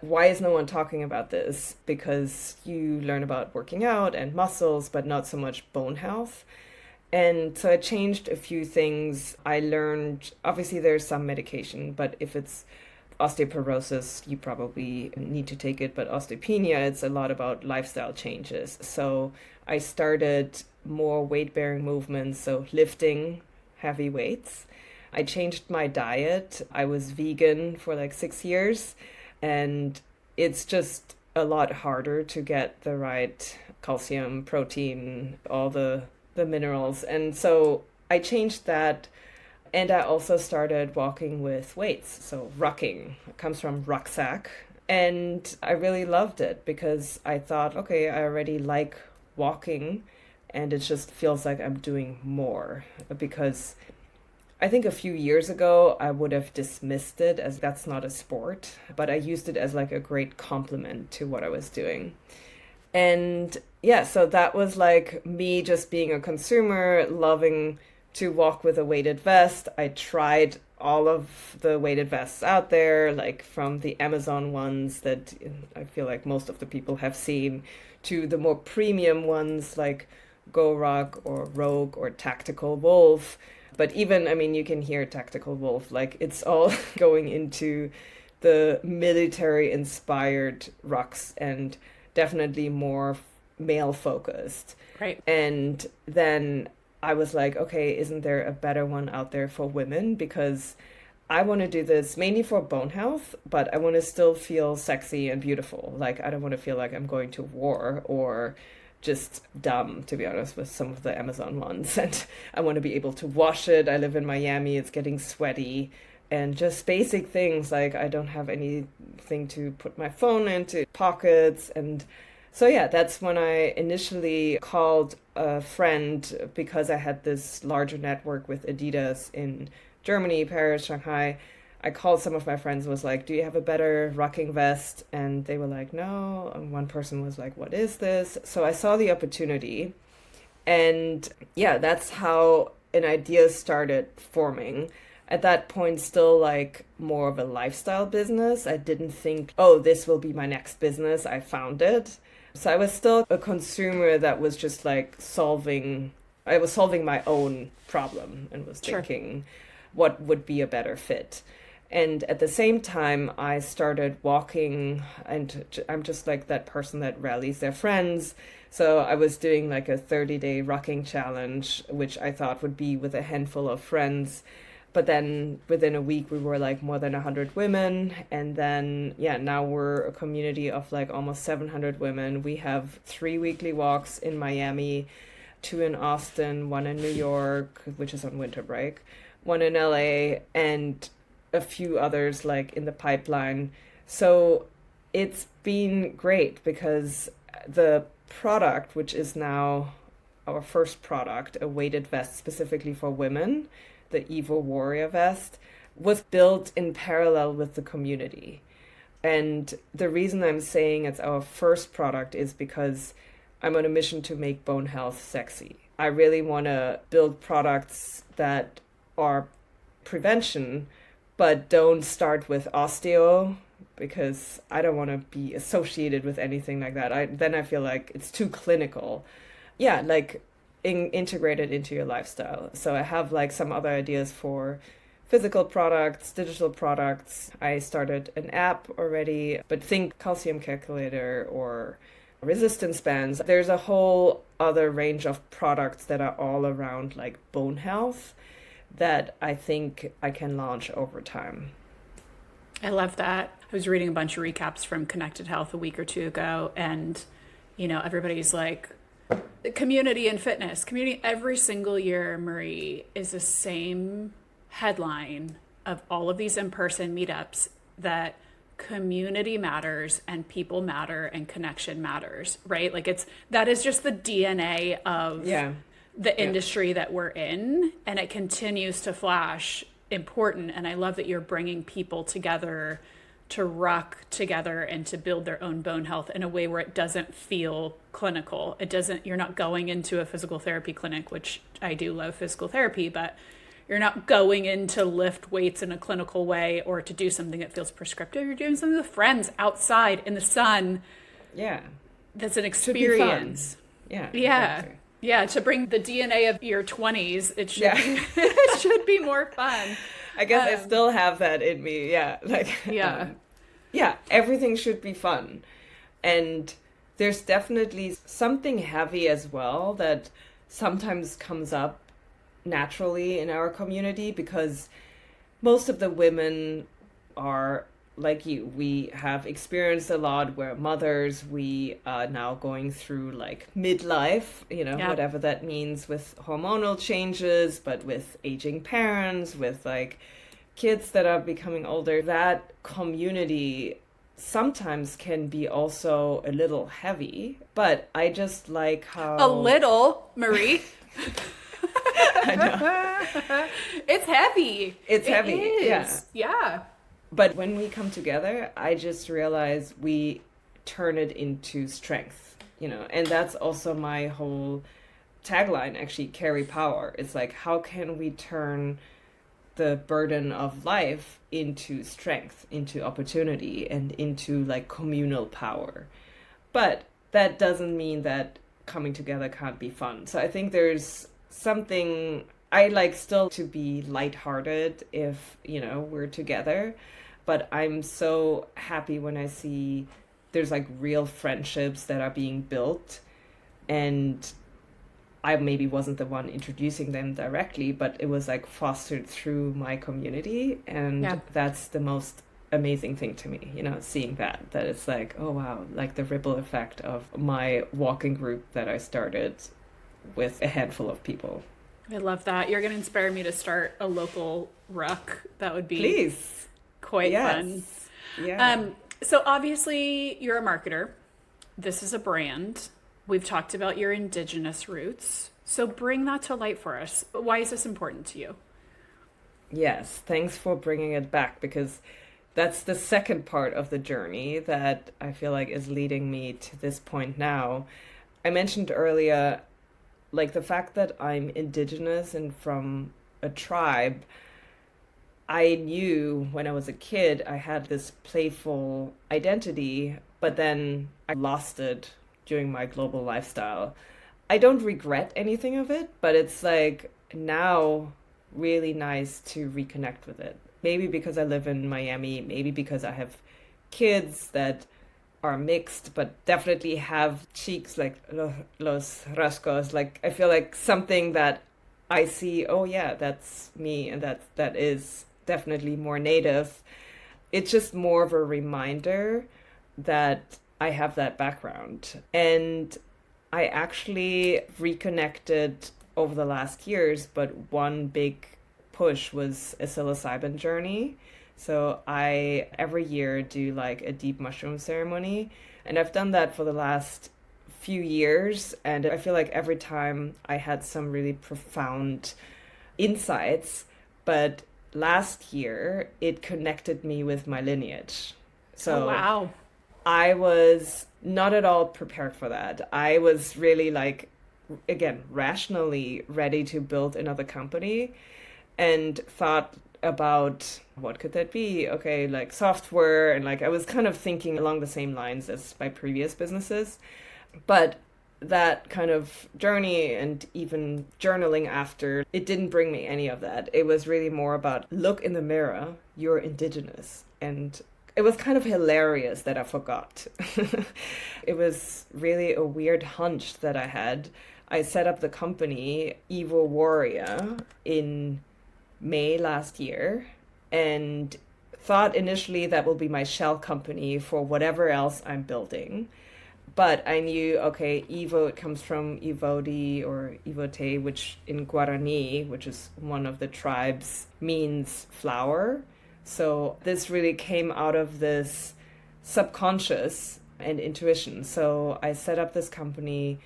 why is no one talking about this? Because you learn about working out and muscles, but not so much bone health. And so I changed a few things. I learned, obviously there's some medication, but if it's osteoporosis, you probably need to take it, but osteopenia, it's a lot about lifestyle changes. So I started more weight-bearing movements, so lifting heavy weights. I changed my diet. I was vegan for like 6 years, and it's just a lot harder to get the right calcium, protein, all the minerals. And so I changed that. And I also started walking with weights. So rucking comes from rucksack. And I really loved it because I thought, okay, I already like walking and it just feels like I'm doing more. Because I think a few years ago, I would have dismissed it as that's not a sport, but I used it as like a great complement to what I was doing. And yeah, so that was like me just being a consumer, loving to walk with a weighted vest. I tried all of the weighted vests out there, like from the Amazon ones that I feel like most of the people have seen, to the more premium ones like GoRuck or Rogue or Tactical Wolf. But even, I mean, you can hear Tactical Wolf, like it's all going into the military-inspired rucks and definitely more male focused. Right. And then I was like, okay, isn't there a better one out there for women? Because I want to do this mainly for bone health, but I want to still feel sexy and beautiful. Like, I don't want to feel like I'm going to war or just dumb, to be honest, with some of the Amazon ones. And I want to be able to wash it. I live in Miami. It's getting sweaty. And just basic things like I don't have anything to put my phone into pockets. And so, yeah, that's when I initially called a friend because I had this larger network with Adidas in Germany, Paris, Shanghai. I called some of my friends and was like, do you have a better rucking vest? And they were like, no. And one person was like, what is this? So I saw the opportunity. And yeah, that's how an idea started forming. At that point, still like more of a lifestyle business. I didn't think, oh, this will be my next business. I found it. So I was still a consumer that was just like solving my own problem and was thinking what would be a better fit. And at the same time, I started walking, and I'm just like that person that rallies their friends. So I was doing like a 30-day rucking challenge, which I thought would be with a handful of friends. But then within a week, we were like more than 100 women. And then, yeah, now we're a community of like almost 700 women. We have 3 weekly walks in Miami, 2 in Austin, 1 in New York, which is on winter break, 1 in LA, and a few others like in the pipeline. So it's been great because the product, which is now our first product, a weighted vest specifically for women, the YVO Warrior vest, was built in parallel with the community. And the reason I'm saying it's our first product is because I'm on a mission to make bone health sexy. I really want to build products that are prevention, but don't start with osteo, because I don't want to be associated with anything like that. Then I feel like it's too clinical. Yeah, like integrated into your lifestyle. So I have like some other ideas for physical products, digital products. I started an app already, but think calcium calculator or resistance bands. There's a whole other range of products that are all around like bone health that I think I can launch over time. I love that. I was reading a bunch of recaps from Connected Health a week or two ago, and everybody's like, community and fitness, community. Every single year, Marie, is the same headline of all of these in-person meetups that community matters and people matter and connection matters, right? Like that is just the DNA of the industry that we're in, and it continues to flash important. And I love that you're bringing people together to rock together and to build their own bone health in a way where it doesn't feel clinical. You're not going into a physical therapy clinic, which I do love physical therapy, but you're not going in to lift weights in a clinical way or to do something that feels prescriptive. You're doing something with friends outside in the sun. Yeah. That's an experience. Yeah. Yeah. Exactly. Yeah. To bring the DNA of your 20s, it should be, it should be more fun. I guess I still have that in me. Yeah. Everything should be fun. And there's definitely something heavy as well that sometimes comes up naturally in our community, because most of the women are like you. We have experienced a lot. We're mothers. We are now going through like midlife, whatever that means, with hormonal changes, but with aging parents, with like kids that are becoming older. That community sometimes can be also a little heavy, but I just like how... A little, Marie. I know. It's heavy. It's heavy. Yeah. But when we come together, I just realize we turn it into strength, and that's also my whole tagline, actually, carry power. It's like, how can we turn the burden of life into strength, into opportunity, and into like communal power? But that doesn't mean that coming together can't be fun. So I think there's something I like still to be lighthearted if, we're together. But I'm so happy when I see there's like real friendships that are being built. And I maybe wasn't the one introducing them directly, but it was like fostered through my community. And that's the most amazing thing to me, seeing that it's like, oh wow, like the ripple effect of my walking group that I started with a handful of people. I love that. You're going to inspire me to start a local ruck. That would be Please. Quite fun. Yeah. So obviously you're a marketer. This is a brand. We've talked about your indigenous roots. So bring that to light for us. Why is this important to you? Yes. Thanks for bringing it back, because that's the second part of the journey that I feel like is leading me to this point now. I mentioned earlier, like the fact that I'm indigenous and from a tribe. I knew when I was a kid, I had this playful identity, but then I lost it during my global lifestyle. I don't regret anything of it, but it's like now really nice to reconnect with it. Maybe because I live in Miami, maybe because I have kids that are mixed, but definitely have cheeks like los rasgos. Like I feel like something that I see, oh yeah, that's me, and that is definitely more native. It's just more of a reminder that I have that background. And I actually reconnected over the last years, but one big push was a psilocybin journey. So I every year do like a deep mushroom ceremony, and I've done that for the last few years, and I feel like every time I had some really profound insights, but last year it connected me with my lineage. So wow. I was not at all prepared for that. I was really like, again, rationally ready to build another company and thought about what could that be? Okay, like software, and like I was kind of thinking along the same lines as my previous businesses. But that kind of journey and even journaling after, it didn't bring me any of that. It was really more about look in the mirror, you're indigenous. And it was kind of hilarious that I forgot. It was really a weird hunch that I had. I set up the company YVO Warrior in May last year and thought initially that will be my shell company for whatever else I'm building. But I knew, okay, Evo, it comes from Ivodi or Ivote, which in Guarani, which is one of the tribes, means flower. So this really came out of this subconscious and intuition. So I set up this company,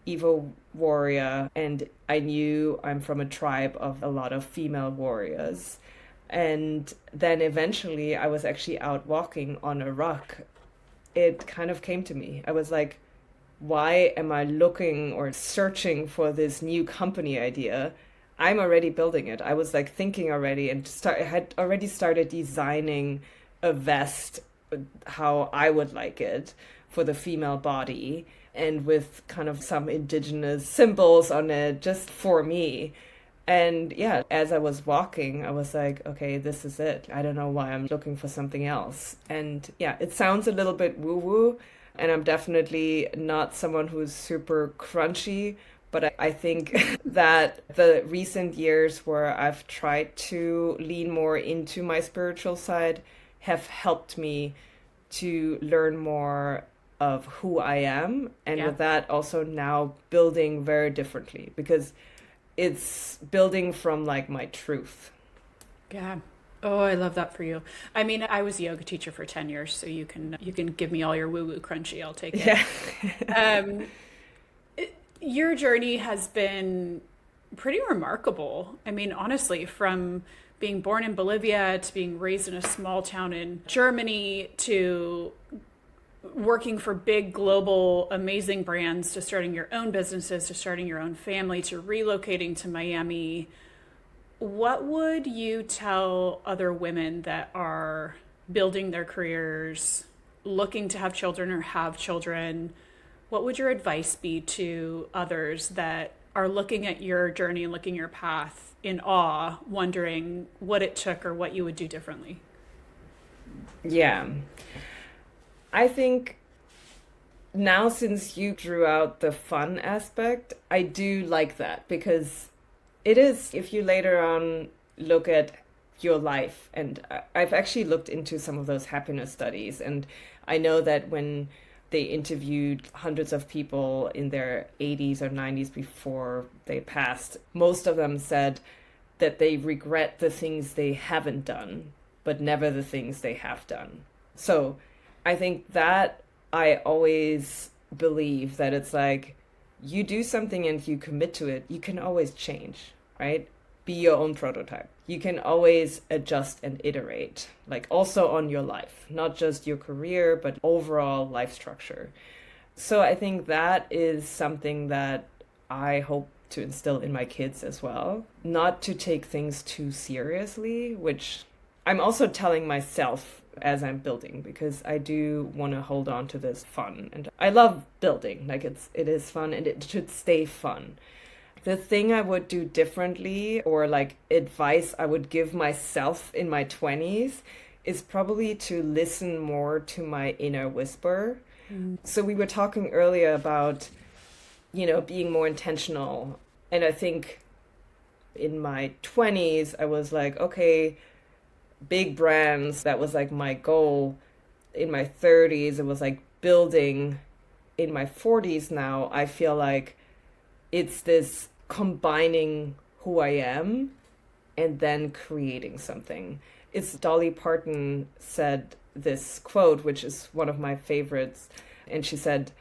YVO Warrior, and I knew I'm from a tribe of a lot of female warriors. And then eventually I was actually out walking on a rock. It kind of came to me. I was like, why am I looking or searching for this new company idea? I'm already building it. I was like thinking already and had already started designing a vest how I would like it for the female body and with kind of some indigenous symbols on it just for me. And yeah, as I was walking, I was like, okay, this is it. I don't know why I'm looking for something else. And yeah, it sounds a little bit woo-woo, and I'm definitely not someone who's super crunchy, but I think that the recent years where I've tried to lean more into my spiritual side have helped me to learn more of who I am. And with that, also now building very differently, because it's building from like my truth. Yeah. Oh, I love that for you. I mean, I was a yoga teacher for 10 years, so you can give me all your woo-woo crunchy. I'll take it. Yeah. Your journey has been pretty remarkable. I mean, honestly, from being born in Bolivia to being raised in a small town in Germany to working for big global amazing brands to starting your own businesses to starting your own family to relocating to Miami, what would you tell other women that are building their careers, looking to have children or have children? What would your advice be to others that are looking at your journey and looking at your path in awe, wondering what it took or what you would do differently? Yeah. I think now, since you drew out the fun aspect, I do like that, because it is, if you later on look at your life, and I've actually looked into some of those happiness studies, and I know that when they interviewed hundreds of people in their 80s or 90s before they passed, most of them said that they regret the things they haven't done, but never the things they have done. So I think that I always believe that it's like, you do something and you commit to it, you can always change, right? Be your own prototype. You can always adjust and iterate, like also on your life, not just your career, but overall life structure. So I think that is something that I hope to instill in my kids as well, not to take things too seriously, which I'm also telling myself as I'm building, because I do want to hold on to this fun, and I love building. Like it is fun, and it should stay fun. The thing I would do differently, or like advice I would give myself in my 20s, is probably to listen more to my inner whisper. So we were talking earlier about, being more intentional. And I think in my 20s, I was like, okay, big brands, that was like my goal. In my 30s, it was like building. In my 40s now, I feel like it's this combining who I am and then creating something. It's Dolly Parton said this quote, which is one of my favorites. And she said,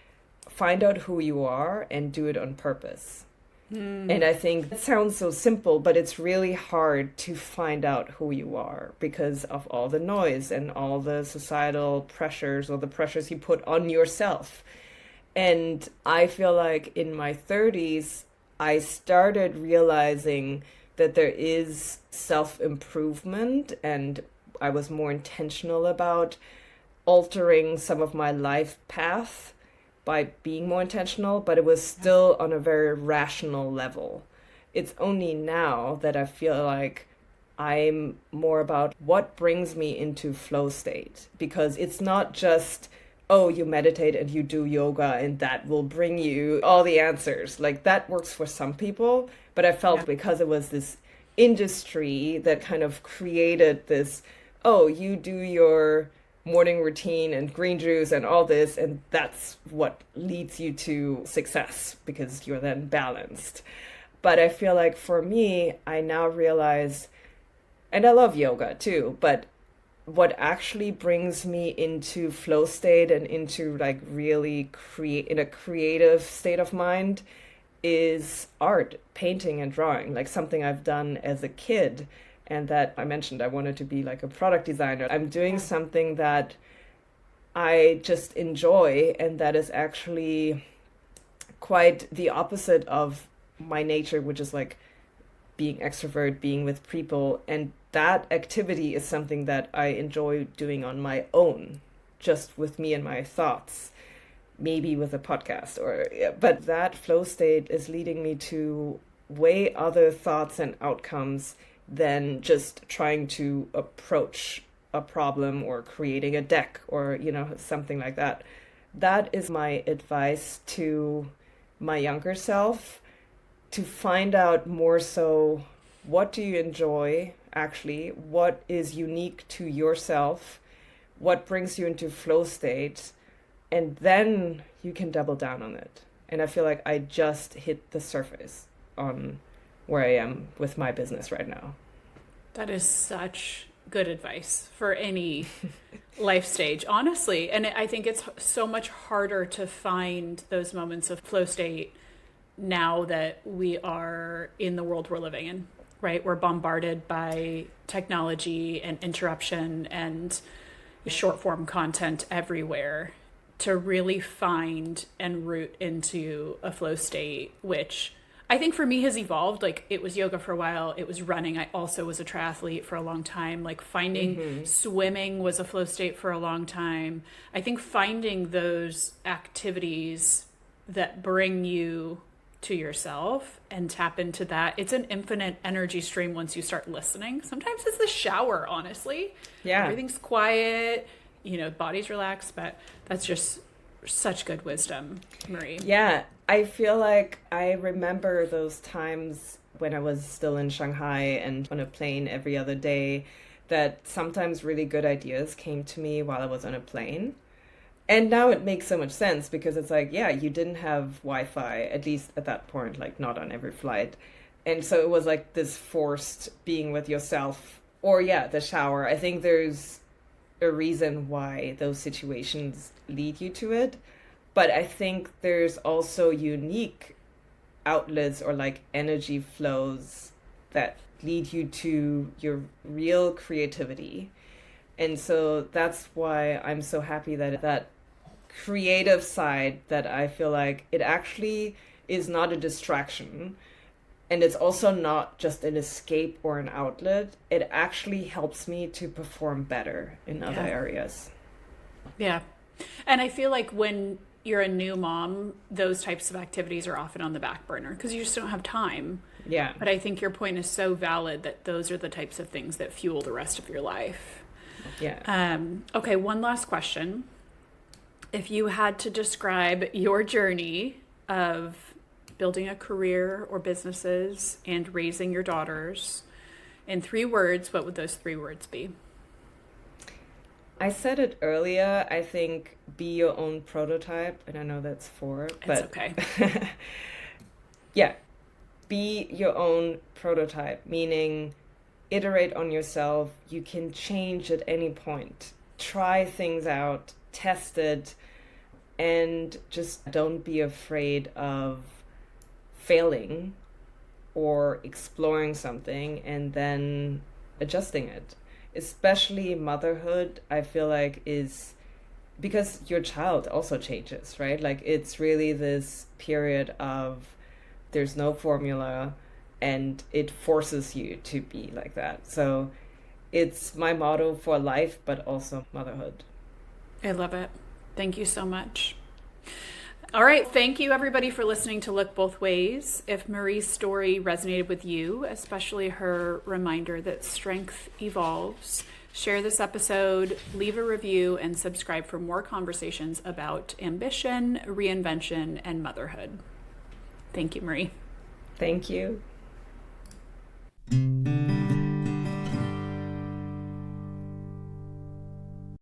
find out who you are and do it on purpose. And I think it sounds so simple, but it's really hard to find out who you are because of all the noise and all the societal pressures, or the pressures you put on yourself. And I feel like in my 30s, I started realizing that there is self-improvement, and I was more intentional about altering some of my life path by being more intentional, but it was still on a very rational level. It's only now that I feel like I'm more about what brings me into flow state, because it's not just, oh, you meditate and you do yoga and that will bring you all the answers. Like that works for some people, but I felt because it was this industry that kind of created this, oh, you do your morning routine and green juice and all this, and that's what leads you to success because you're then balanced. But I feel like for me, I now realize, and I love yoga too, but what actually brings me into flow state and into like really create in a creative state of mind is art, painting and drawing, like something I've done as a kid. And that I mentioned, I wanted to be like a product designer. I'm doing something that I just enjoy, and that is actually quite the opposite of my nature, which is like being extrovert, being with people. And that activity is something that I enjoy doing on my own, just with me and my thoughts, maybe with a podcast but that flow state is leading me to way other thoughts and outcomes than just trying to approach a problem or creating a deck or, something like that. That is my advice to my younger self, to find out more so, what do you enjoy actually? What is unique to yourself? What brings you into flow state? And then you can double down on it. And I feel like I just hit the surface on where I am with my business right now. That is such good advice for any life stage, honestly. And I think it's so much harder to find those moments of flow state now that we are in the world we're living in, right? We're bombarded by technology and interruption and short form content everywhere, to really find and root into a flow state, which I think for me has evolved. Like, it was yoga for a while, it was running. I also was a triathlete for a long time. Like, finding swimming was a flow state for a long time. I think finding those activities that bring you to yourself and tap into that, it's an infinite energy stream once you start listening. Sometimes it's the shower, honestly. Yeah. Everything's quiet, body's relaxed, but that's just such good wisdom, Marie. Yeah, I feel like I remember those times when I was still in Shanghai and on a plane every other day, that sometimes really good ideas came to me while I was on a plane. And now it makes so much sense, because it's like, yeah, you didn't have Wi-Fi, at least at that point, like not on every flight. And so it was like this forced being with yourself, or the shower. I think there's a reason why those situations lead you to it. But I think there's also unique outlets or like energy flows that lead you to your real creativity. And so that's why I'm so happy that creative side, that I feel like it actually is not a distraction. And it's also not just an escape or an outlet. It actually helps me to perform better in other areas. Yeah. And I feel like when you're a new mom, those types of activities are often on the back burner because you just don't have time. Yeah. But I think your point is so valid that those are the types of things that fuel the rest of your life. Yeah. Okay, one last question. If you had to describe your journey of building a career or businesses and raising your daughters in 3 words, what would those 3 words be? I said it earlier. I think be your own prototype, and I know that's 4, but it's okay. Yeah, be your own prototype, meaning iterate on yourself. You can change at any point. Try things out, test it, and just don't be afraid of failing or exploring something and then adjusting it. Especially motherhood, I feel like, is because your child also changes, right? Like, it's really this period of there's no formula, and it forces you to be like that. So it's my motto for life, but also motherhood. I love it. Thank you so much. All right. Thank you, everybody, for listening to Look Both Ways. If Marie's story resonated with you, especially her reminder that strength evolves, share this episode, leave a review, and subscribe for more conversations about ambition, reinvention, and motherhood. Thank you, Marie. Thank you.